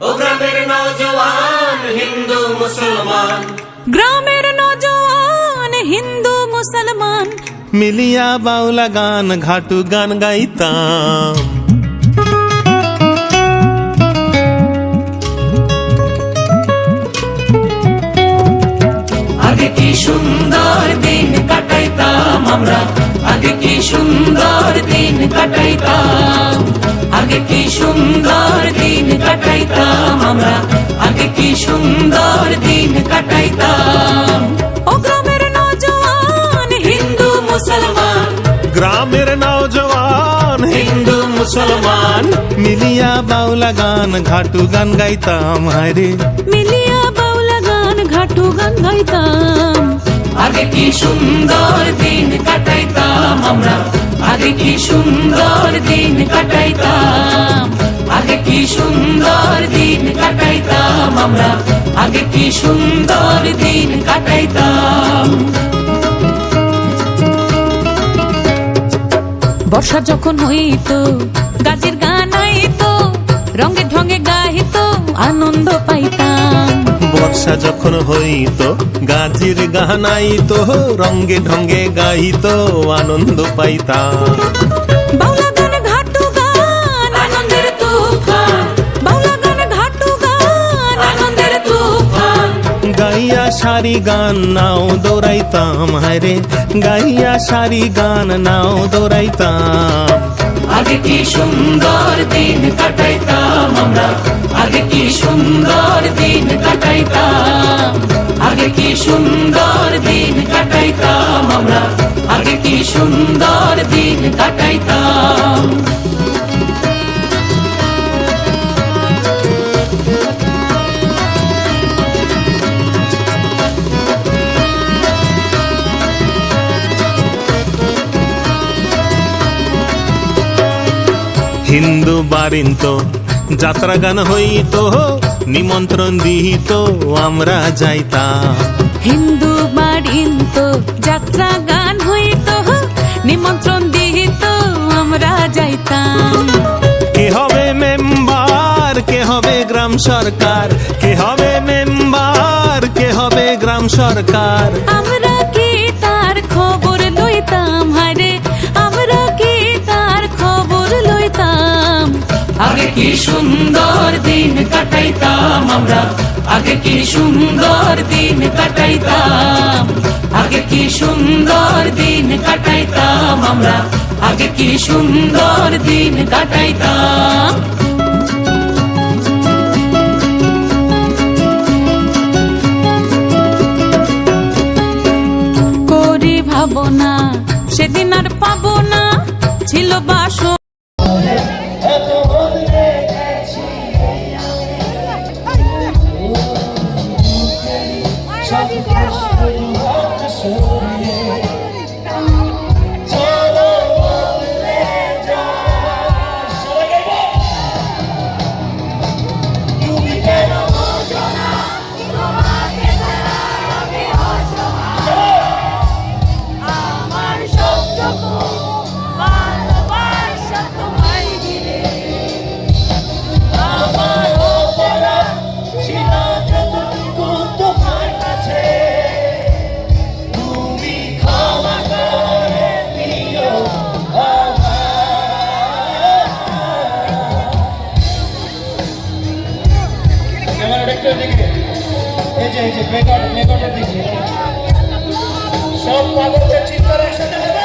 ও গ্রামের নওজওয়ান হিন্দু মুসলমান, গ্রামের নওজওয়ান হিন্দু মুসলমান মিলিয়া বাউলা গান ঘাটু গান গাইতাম। আগে কি সুন্দর দিন কাটাইতাম আমরা, আগে কি সুন্দর দিন কাটাইতাম, আগে কি সুন্দর দিন কাটাইতাম আমরা, আগে কি সুন্দর দিন কাটাইতাম। ও গ্রামের নওজওয়ান হিন্দু মুসলমান, গ্রামের নওজওয়ান হিন্দু মুসলমান মিলিয়া বাউলা গান ঘাটু গান গাইতাম। হায়রে মিলিয়া বাউলা গান ঘাটু গান গাইতাম। আগে কি সুন্দর দিন কাটাইতাম আমরা, আগে কি সুন্দর দিন কাটাইতাম, আগে কি সুন্দর দিন কাটাইতাম আমরা, আগে কি সুন্দর দিন কাটাইতাম। বর্ষা যখন হইতো গাছের গান আইতো, রঙে ঢঙে গাইতো আনন্দ পাইতাম। বর্ষা যখন হইতো গাজির গান আইতো, রঙ্গে ঢঙ্গে গাইতো আনন্দ পাইতাম। বাউলা গান ঘাটু গান আনন্দের তুফান, বাউলা গান ঘাটু গান আনন্দের তুফান। গাইয়া সারি গান নাও দৌড়াইতাম। হায়রে গাইয়া সারি গান নাও দৌড়াইতাম। আগে কি সুন্দর দিন কাটাইতাম আমরা, আগে কি সুন্দর দিন কাটাইতাম, আগে কি সুন্দর দিন কাটাইতাম আমরা, আগে কি সুন্দর দিন কাটাইতাম। হিন্দু বারিন্ত যাত্রা গান হইতো, নিমন্ত্রণ দিত আমরা যাইতাম। হিন্দু বাড়িন্ত যাত্রা গান হইতো, নিমন্ত্রণ দিত আমরা যাইতাম। কে হবে মেম্বার, কে হবে গ্রাম সরকার, কে হবে মেম্বার, কে হবে গ্রাম সরকার। আমরা কি তার খবর লইতাম, হারে আমরা কি তার খবর লইতাম। আগে কি সুন্দর দিন কাটাইতাম আমরা, আগে কি সুন্দর দিন কাটাইতাম, আগে কি সুন্দর দিন কাটাইতাম আমরা, আগে কি সুন্দর দিন কাটাইতাম। করি ভাবনা সেদিন আর পাবো না, ছিল বাস সব পাগলদের চিৎকার একসাথে হবে।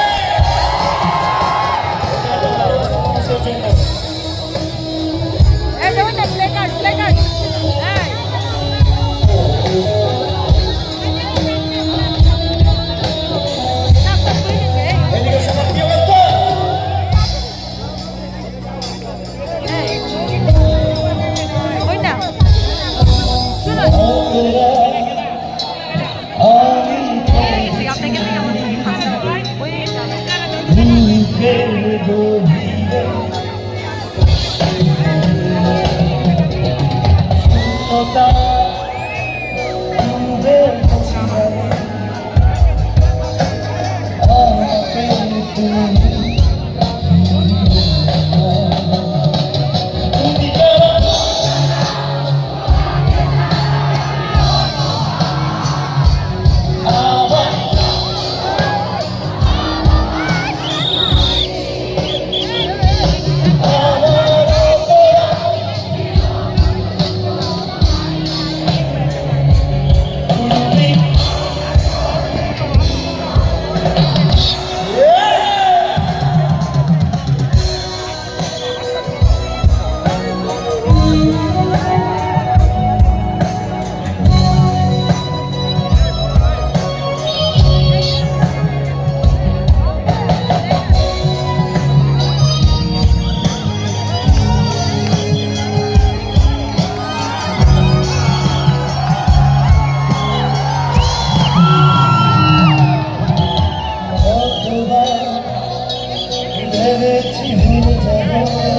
ভেবেছি ভুলে যাব